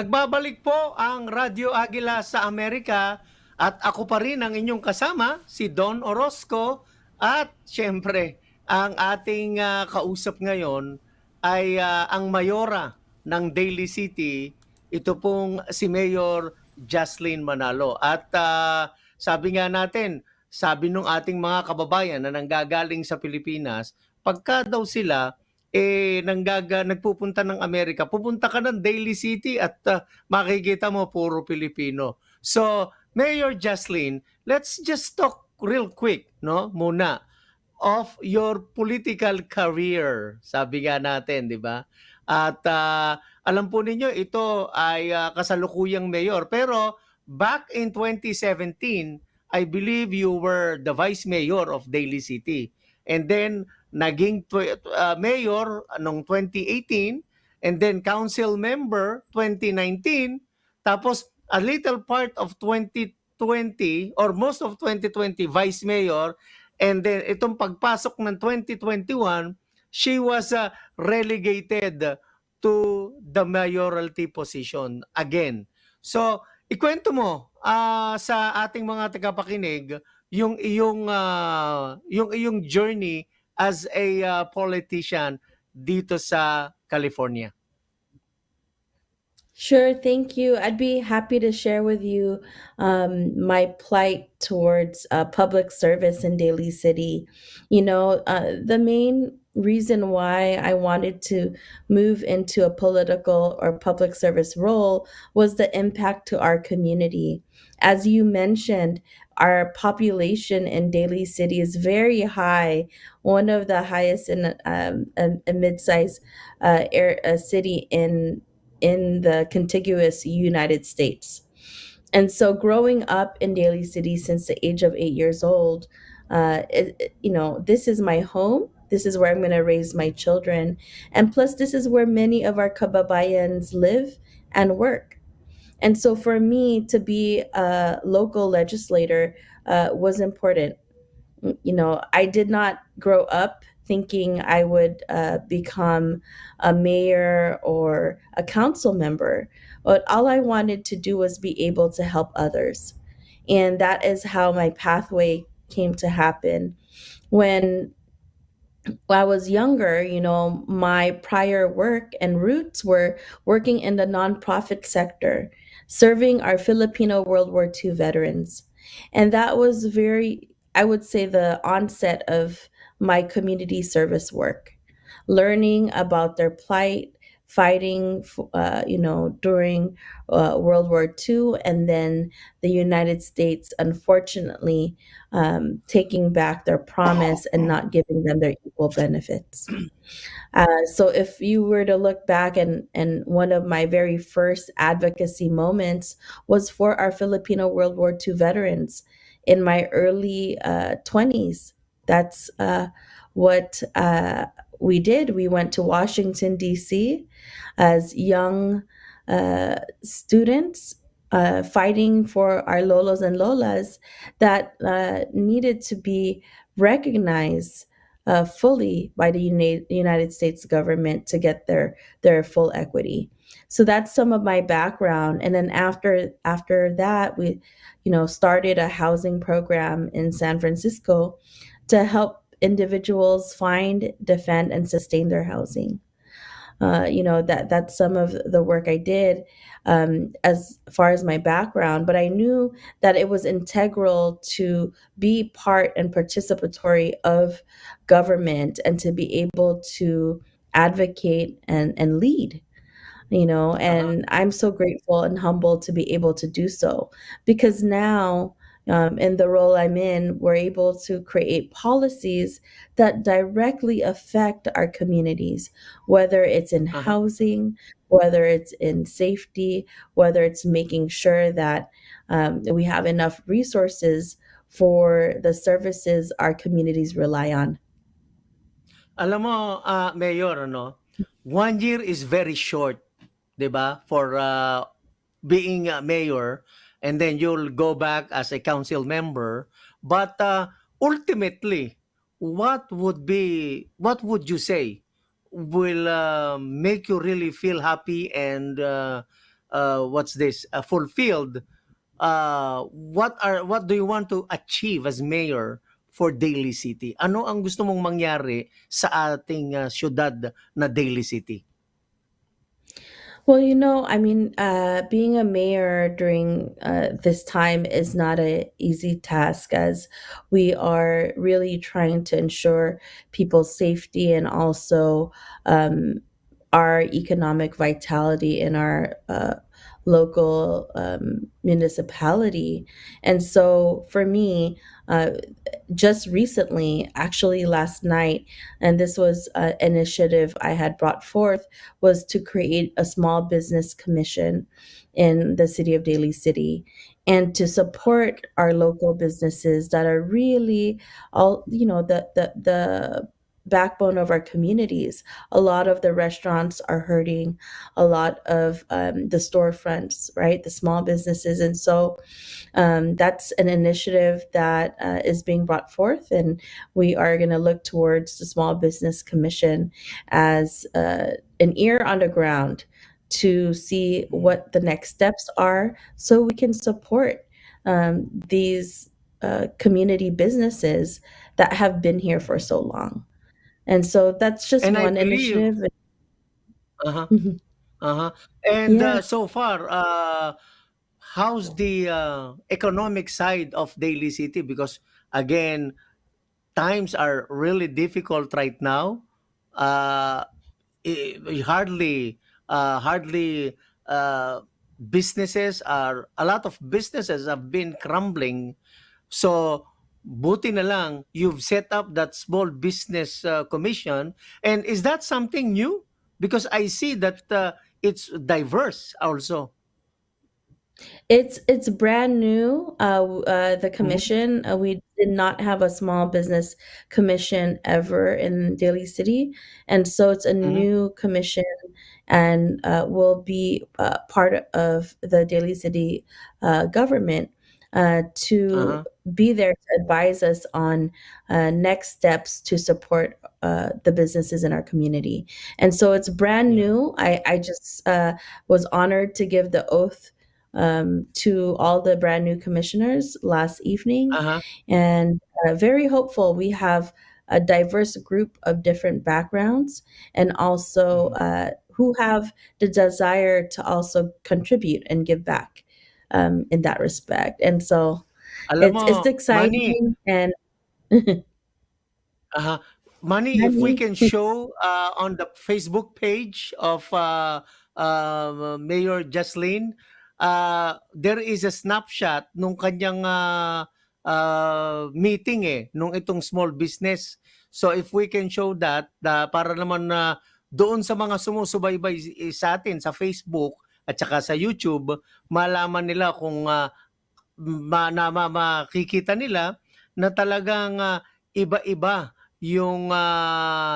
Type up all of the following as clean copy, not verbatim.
Nagbabalik po ang Radyo Agila sa Amerika at ako pa rin ang inyong kasama, si Don Orozco at siyempre ang ating kausap ngayon ay ang mayora ng Daly City, ito pong si Mayor Juslyn Manalo. At sabi nga natin, sabi nung ating mga kababayan na nanggagaling sa Pilipinas, pagka daw sila nagpupunta ng Amerika, pupunta ka ng Daly City at makikita mo puro Pilipino. So, Mayor Juslyn, let's just talk real quick, no? Muna of your political career. Sabi nga natin, 'di ba? At alam po ninyo ito ay kasalukuyang mayor, pero back in 2017, I believe you were the vice mayor of Daly City. And then naging mayor noong 2018 and then council member 2019, tapos a little part of 2020 or most of 2020 vice mayor, and then itong pagpasok ng 2021 she was relegated to the mayoralty position again. So ikwento mo sa ating mga tagapakinig yung iyong journey as a politician dito sa California. Sure, thank you. I'd be happy to share with you my plight towards public service in Daly City. The main reason why I wanted to move into a political or public service role was the impact to our community. As you mentioned, our population in Daly City is very high, one of the highest in a mid-sized city in the contiguous United States. And so, growing up in Daly City since the age of 8 years old, this is my home. This is where I'm going to raise my children. And plus, this is where many of our kababayans live and work. And so, for me to be a local legislator was important. I did not grow up thinking I would become a mayor or a council member, but all I wanted to do was be able to help others. And that is how my pathway came to happen. When I was younger, my prior work and roots were working in the nonprofit sector, serving our Filipino World War II veterans. And that was I would say, the onset of my community service work, learning about their plight, fighting, during World War II, and then the United States, unfortunately, taking back their promise and not giving them their equal benefits. So if you were to look back, and one of my very first advocacy moments was for our Filipino World War II veterans in my early 20s. That's what we did. We went to Washington, D.C. as young students, fighting for our lolos and lolas that needed to be recognized fully by the United States government to get their full equity. So that's some of my background. And then after that, we, started a housing program in San Francisco to help individuals find, defend, and sustain their housing. That's some of the work I did, as far as my background. But I knew that it was integral to be part and participatory of government and to be able to advocate and lead. Uh-huh. And I'm so grateful and humbled to be able to do so, because now, in the role I'm in, we're able to create policies that directly affect our communities, whether it's in Uh-huh. housing, whether it's in safety, whether it's making sure that we have enough resources for the services our communities rely on. Alam mo, Mayor, 1 year is very short, 'di ba? For being a mayor, and then you'll go back as a council member. But ultimately, what would you say will make you really feel happy and what's this fulfilled, what do you want to achieve as mayor for Daly City? Ano ang gusto mong mangyari sa ating syudad na Daly City? Well, I mean, being a mayor during this time is not an easy task, as we are really trying to ensure people's safety and also um, our economic vitality in our local municipality. And so for me, just recently, actually last night, and this was an initiative I had brought forth, was to create a small business commission in the city of Daly City and to support our local businesses that are really all, the backbone of our communities. A lot of the restaurants are hurting, a lot of the storefronts, right? The small businesses. And so that's an initiative that is being brought forth, and we are going to look towards the Small Business Commission as an ear on the ground to see Mhm. what the next steps are so we can support these community businesses that have been here for so long. And so that's just And I one believe, initiative. uh-huh, Mhm. uh-huh. And Yeah. so far, how's the economic side of Daly City? Because again, times are really difficult right now. Uh, hardly, hardly businesses are, a lot of businesses have been crumbling. So, buti na lang you've set up that small business commission. And is that something new? Because I see that it's diverse also. It's brand new. The Mhm, commission, we did not have a small business commission ever in Daly City, and so it's a mhm, new commission, and will be part of the Daly City government to uh-huh, be there to advise us on next steps to support the businesses in our community. And so it's brand yeah, new. I just was honored to give the oath to all the brand new commissioners last evening, uh-huh, and very hopeful. We have a diverse group of different backgrounds and also mhm. who have the desire to also contribute and give back in that respect. And so Alam it's mo, it's Manny, exciting and uh Manny, if we money. can show on the Facebook page of Mayor Juslyn, there is a snapshot nung kanyang meeting nung itong small business. So if we can show that, para naman na doon sa mga sumusubaybay sa atin sa Facebook at saka sa YouTube, malaman nila kung makikita nila na talagang iba-iba yung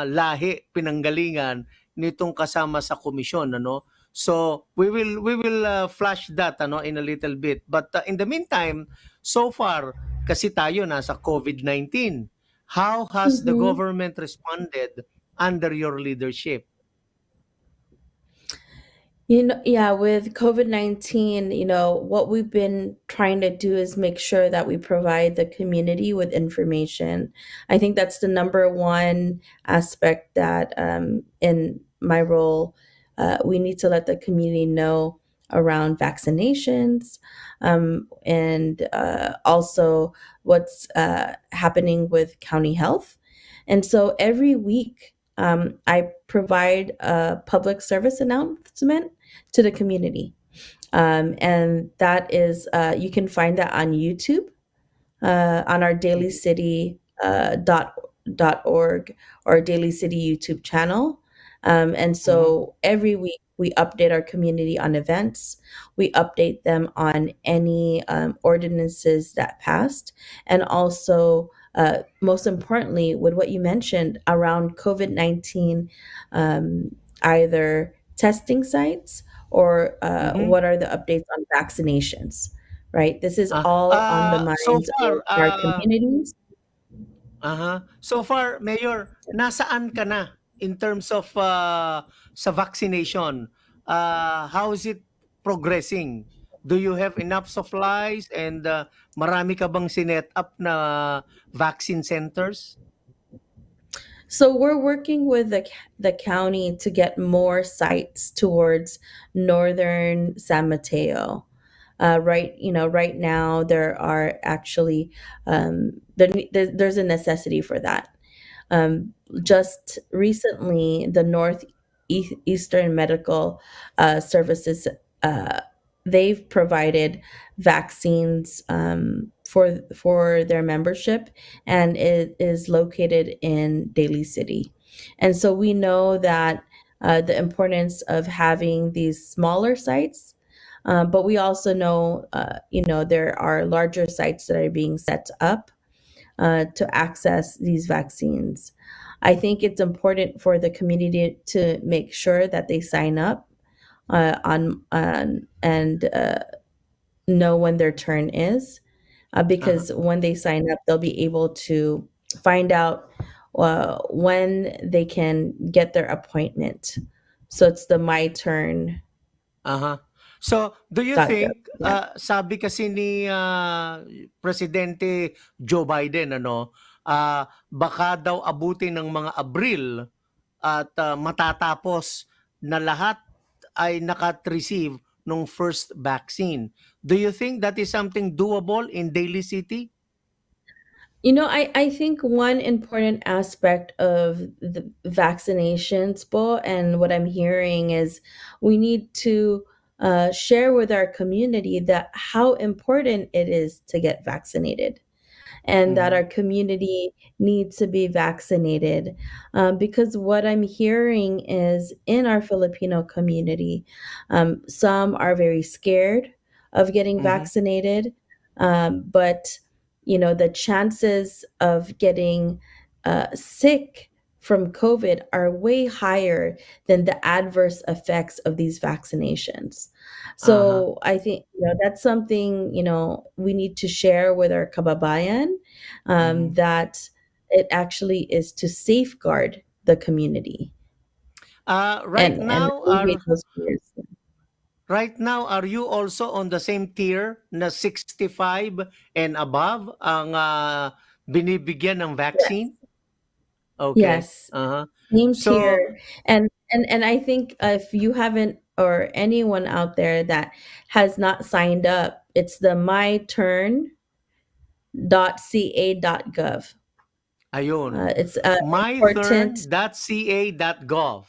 lahi, pinanggalingan nitong kasama sa komisyon, ano. So we will flash that ano in a little bit. But in the meantime, so far kasi tayo nasa COVID-19, how has the Mhm. government responded under your leadership? Yeah, with COVID-19, what we've been trying to do is make sure that we provide the community with information. I think that's the number one aspect that, in my role, we need to let the community know around vaccinations, and also what's happening with county health. And so every week, I provide a public service announcement to the community. And that is, you can find that on YouTube, on our Daily Mhm, City dot org or Daily City YouTube channel. And mhm, so every week we update our community on events. We update them on any ordinances that passed, and also, most importantly, with what you mentioned around COVID-19, um, either testing sites or mhm. what are the updates on vaccinations, right? This is all on the So minds of far, our communities. So far, Mayor, nasaan ka na in terms of sa vaccination? How is it? progressing? Do you have enough supplies and marami ka bang sinet up na vaccine centers? So we're working with the county to get more sites towards northern San Mateo. Right now there are actually there's a necessity for that. Just recently, the Northeastern Medical Services, uh, they've provided vaccines for their membership, and it is located in Daly City. And so we know that the importance of having these smaller sites, but we also know, there are larger sites that are being set up to access these vaccines. I think it's important for the community to make sure that they sign up on and know when their turn is, Uh-huh. because when they sign up, they'll be able to find out when they can get their appointment. So it's the my turn Aha. So, do you dot gov. think, Yeah. sabi kasi ni Presidente Joe Biden, ano, baka daw abutin ng mga Abril at matatapos na lahat ay receive nung first vaccine. Do you think that is something doable in Daly City? I think one important aspect of the vaccinations, Bo, and what I'm hearing is we need to share with our community that how important it is to get vaccinated, and that Mhm. our community needs to be vaccinated. Because what I'm hearing is in our Filipino community, some are very scared of getting Mhm. vaccinated, but the chances of getting sick from COVID are way higher than the adverse effects of these vaccinations. Aha. So I think that's something we need to share with our kababayan, Mhm. that it actually is to safeguard the community Right and now alleviate are those fears. Right now, are you also on the same tier na 65 and above ang binibigyan ng Yes, vaccine? Okay. yes, Uh-huh. same So, tier. And I think if you haven't, or anyone out there that has not signed up, it's the myturn.ca.gov. ayun. It's important. myturn.ca.gov.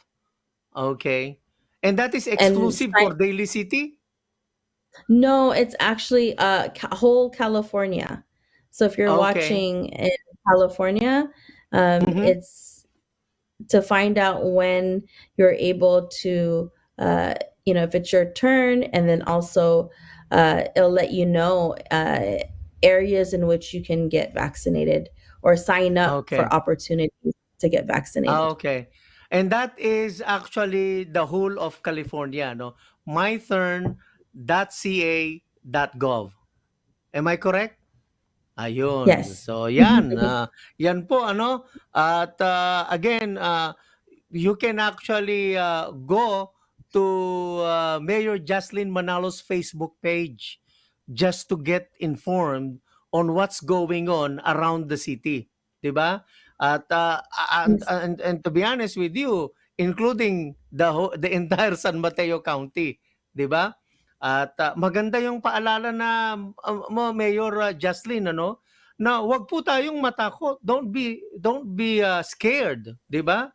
Okay. And that is And exclusive for Daly City? no, it's actually whole California. So if you're Okay. watching in California, Mhm. it's to find out when you're able to, if it's your turn, and then also it'll let you know areas in which you can get vaccinated or sign up for Okay. opportunities to get vaccinated. Okay. And that is actually the whole of California, no? myturn.ca.gov. Am I correct? Ayun. Yes. So yan, yan po ano at again you can actually go to Mayor Juslyn Manalo's Facebook page just to get informed on what's going on around the city, 'di ba? At Yes. and to be honest with you, including the entire San Mateo County, 'di ba? At maganda yung paalala na mo Mayor Juslyn, ano, na wag po tayong matakot. Don't be scared, 'di ba?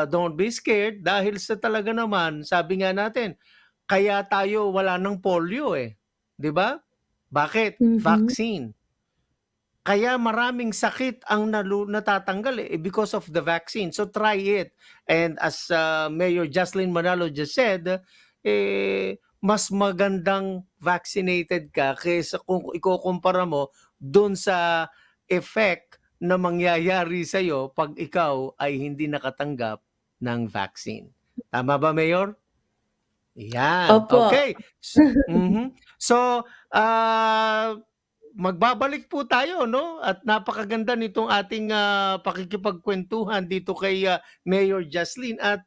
Don't be scared dahil sa talaga naman, sabi nga natin, kaya tayo wala ng polio eh, 'di ba? Bakit? Mm-hmm. Vaccine. Kaya maraming sakit ang natatanggal eh because of the vaccine. So try it. And as Mayor Juslyn Manalo just said, mas magandang vaccinated ka kaysa kung ikukumpara mo dun sa effect na mangyayari sa'yo pag ikaw ay hindi nakatanggap ng vaccine. Tama ba, Mayor? Yan, Opo. okay. Mhm. So, magbabalik po tayo 'no, at napakaganda nitong ating pakikipagkuwentuhan dito kay Mayor Juslyn at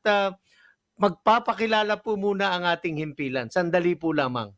magpapakilala po muna ang ating himpilan. Sandali po lamang.